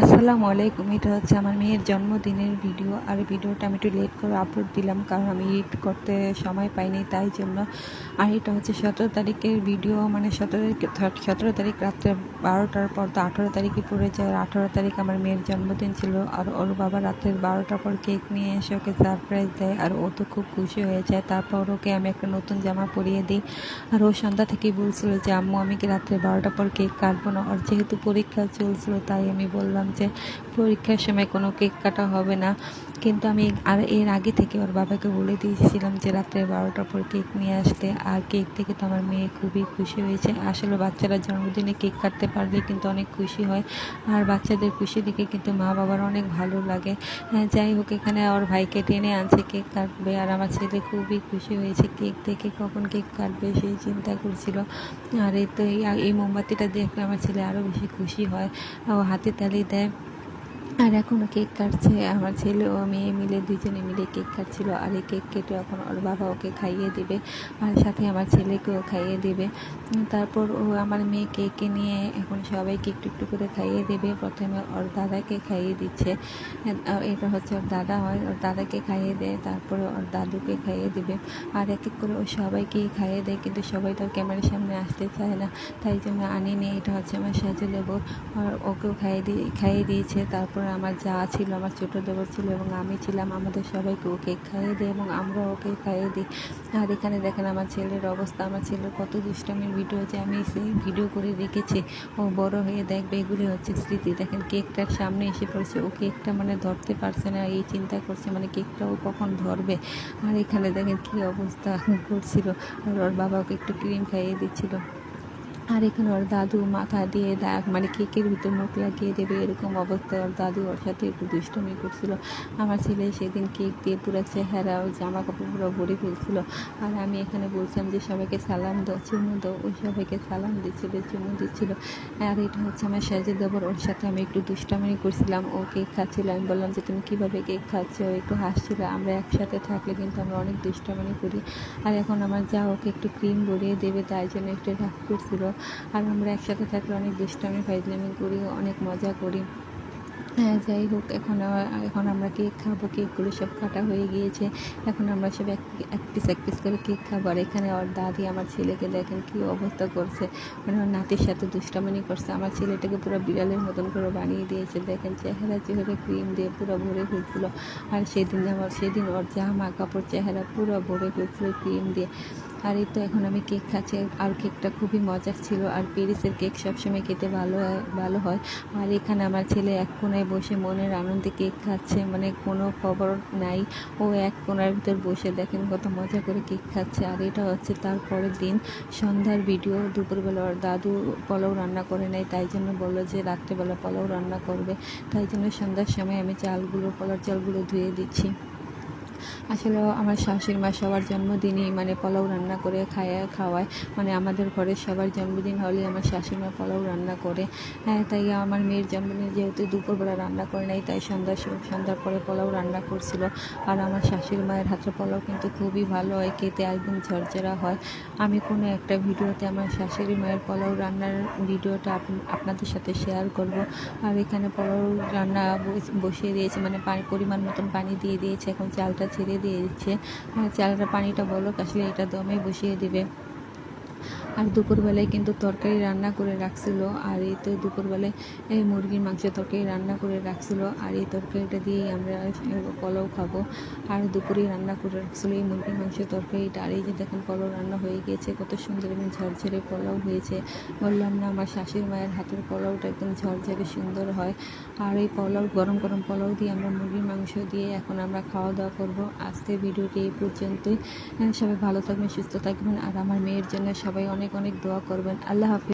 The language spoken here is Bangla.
আসসালামু আলাইকুম। এটা হচ্ছে আমার মেয়ের জন্মদিনের ভিডিও। আর ভিডিওটা আমি একটু লেট করে আপলোড দিলাম, কারণ আমি এডিট করতে সময় পাইনি, তাই জন্য। আর এটা হচ্ছে 17 তারিখের ভিডিও, মানে 17 তারিখ রাত্রে 12টার পর তো 18 তারিখে পড়ে যায়। আর 18 তারিখ আমার মেয়ের জন্মদিন ছিল। আর ওর বাবা রাত্রের 12টার পর কেক নিয়ে এসে ওকে সারপ্রাইজ দেয়, আর ও তো খুব খুশি হয়ে যায়। তারপর ওকে আমি একটা নতুন জামা পরিয়ে দিই। আর ও সন্ধ্যা থেকেই বলছিল যে আম্মু, আমি কি রাত্রে 12টার পর কেক কাটবো না। ওর যেহেতু পরীক্ষা চলছিল, তাই আমি বললাম যে পরীক্ষার সময় কোনো কেক কাটা হবে না। কিন্তু আমি এর আগে থেকে ওর বাবাকে বলে দিয়েছিলাম যে রাত্রে 12টার পর কেক নিয়ে আসতে। আর কেক থেকে তো আমার মেয়ে খুবই খুশি হয়েছে। আসলে বাচ্চারা জন্মদিনে কেক কাটতে পারলে কিন্তু অনেক খুশি হয়, আর বাচ্চাদের খুশি দেখে কিন্তু মা বাবার অনেক ভালো লাগে। যাই হোক, এখানে ওর ভাইকে টেনে আনছে কেক কাটবে, আর আমার ছেলে খুবই খুশি হয়েছে কেক থেকে। কখন কেক কাটবে সেই চিন্তা করছিল। আর এই তো এই মোমবাতিটা দেখলে আমার ছেলে আরও বেশি খুশি হয়, ও হাতে তালি দেয়। আর এখনও কেক কাটছে, আমার ছেলে ও মেয়ে মিলে দুজনে মিলে কেক কাটছিল। আর এই কেক কেটে এখন ওর বাবা ওকে খাইয়ে দেবে, আর সাথে আমার ছেলেকেও খাইয়ে দেবে। তারপর ও আমার মেয়ে কেকে নিয়ে এখন সবাইকে একটু একটু করে খাইয়ে দেবে। প্রথমে ওর দাদাকে খাইয়ে দিচ্ছে, এটা হচ্ছে ওর দাদা হয়, ওর দাদাকে খাইয়ে দেয়, তারপরে ওর দাদুকে খাইয়ে দেবে। আর এক এক করে ও সবাইকেই খাইয়ে দেয়, কিন্তু সবাই তো ক্যামেরার সামনে আসতে চায় না, তাই জন্য আনিনি। এটা হচ্ছে আমার সাজু লেবু, আর ওকেও খাইয়ে দিয়েছে। তারপর আমার যা ছিল, আমার ছোটো দেবর ছিল এবং আমি ছিলাম, আমাদের সবাইকে ও কেক খাইয়ে দিই এবং আমরা ওকে খাইয়ে দিই। আর এখানে দেখেন আমার ছেলের অবস্থা, আমার ছেলের কত দুষ্টামির ভিডিও যে আমি সেই ভিডিও করে রেখেছি। ও বড় হয়ে দেখবে, এগুলি হচ্ছে স্মৃতি। দেখেন কেকটার সামনে এসে পড়েছে, ও কেকটা মানে ধরতে পারছে না, এই চিন্তা করছে মানে কেকটা ও কখন ধরবে। আর এখানে দেখেন কী অবস্থা করছিল। আর ওর বাবা ওকে একটু ক্রিম খাইয়ে দিচ্ছিল। আর এখানে ওর দাদু মাথা দিয়ে মানে কেকের ভিতর মুখ লাগিয়ে দেবে, এরকম অবস্থায় ওর দাদু ওর সাথে একটু দুষ্টমি করছিল। আমার ছেলে সেদিন কেক দিয়ে পুরো চেহারা ও জামা কাপড় পুরো ভরে ফেলছিল। আর আমি এখানে বলছিলাম যে সবাইকে সালাম দাও, চুমু দাও, ওই সবাইকে সালাম দিচ্ছিল, চুমু দিচ্ছিল। আর এটা হচ্ছে আমার সাজে দেবর, ওর সাথে আমি একটু দুষ্টামি করছিলাম। ও কেক খাচ্ছিল, আমি বললাম যে তুমি কীভাবে কেক খাচ্ছ, ও একটু হাসছিল। আমরা একসাথে থাকলে কিন্তু আমরা অনেক দুষ্টামি করি। আর এখন আমার যা ওকে একটু ক্রিম গড়িয়ে দেবে, তাই জন্য একটু রাগ করছিল। আর আমরা একসাথে থাকলে অনেক দুষ্টামি ফাইজলামি করি, অনেক মজা করি। যাই হোক, এখন আমরা কেক খাবো। কেকগুলো সব কাটা হয়ে গিয়েছে, এখন আমরা সব এক পিস করে কেক খাবো। আর এখানে ওর দাদি আমার ছেলেকে দেখেন কী অবস্থা করছে, মানে ওর নাতির সাথে দুষ্টামি করছে। আমার ছেলেটাকে পুরো বিড়ালের মতন করে বানিয়ে দিয়েছে, দেখেন চেহারা ক্রিম দিয়ে পুরো ভরে ফেলছিল। আর সেদিন ওর জামা কাপড় চেহারা পুরো ভরে ফেলছিল ক্রিম দিয়ে। আর এই তো এখন আমি কেক খাচ্ছি, আর কেকটা খুবই মজার ছিল। আর প্যারিসের কেক সবসময় খেতে ভালো হয়। আর এখানে আমার ছেলে এক কোণায় বসে মনের আনন্দে কেক খাচ্ছে, মানে কোনো খবর নাই, ও এক কোণার ভিতর বসে দেখেন কত মজা করে কেক খাচ্ছে। আর এটা হচ্ছে তার পরের দিন সন্ধ্যার ভিডিও। দুপুরবেলা ওর দাদু পোলাও রান্না করে নেয়, তাই জন্য বললো যে রাত্রেবেলা পোলাও রান্না করবে, তাই জন্য সন্ধ্যার সময় আমি পোলার চালগুলো ধুয়ে দিচ্ছি। আসলে আমার শাশুড়ি মা সবার জন্মদিনই মানে পোলাও রান্না করে খাওয়ায়, মানে আমাদের ঘরে সবার জন্মদিন হলে আমার শাশুড়ি মা পোলাও রান্না করে। তাই আমার মেয়ের জন্মদিনে যেহেতু দুপুরবেলা রান্না করে নাই, তাই সন্ধ্যার পরে পোলাও রান্না করছিল। আর আমার শাশুড়ি মায়ের হাতের পোলাও কিন্তু খুবই ভালো হয়, খেতে একদম ঝরঝরা হয়। আমি কোনো একটা ভিডিওতে আমার শাশুড়ি মায়ের পোলাও রান্নার ভিডিওটা আপনাদের সাথে শেয়ার করব। আর এখানে পোলাও রান্না বসিয়ে দিয়েছে, মানে পরিমাণ মতন পানি দিয়ে দিয়েছে, এখন চালটা ছেড়ে দিয়ে দিচ্ছে। চালটা পানিটা বলক আসলে এটা দমে বসিয়ে দিবে। আর দুপুরবেলায় কিন্তু তরকারি রান্না করে রাখছিল, আর এই তো দুপুরবেলায় মুরগির মাংস তরকারি রান্না করে রাখছিল, আর এই তরকারিটা দিয়েই আমরা পোলাও খাবো। আর দুপুরে রান্না করে রাখছিল এই মুরগির মাংস তরকারিটা। আর এই যে দেখেন পোলাও রান্না হয়ে গিয়েছে, কত সুন্দর এবং ঝরঝরে পোলাও হয়েছে। বললাম না, আমার শাশুড়ি মায়ের হাতের পোলাওটা একদম ঝরঝরে সুন্দর হয়। আর এই পোলাও গরম গরম পোলাও দিয়ে আমরা মুরগির মাংস দিয়ে এখন আমরা খাওয়া দাওয়া করবো। আজকের ভিডিওটি এই পর্যন্তই। সবাই ভালো থাকবেন, সুস্থ থাকবেন, আর আমার মেয়ের জন্য সবাই অনেক অনেক দোয়া করবেন। আল্লাহ হাফেজ।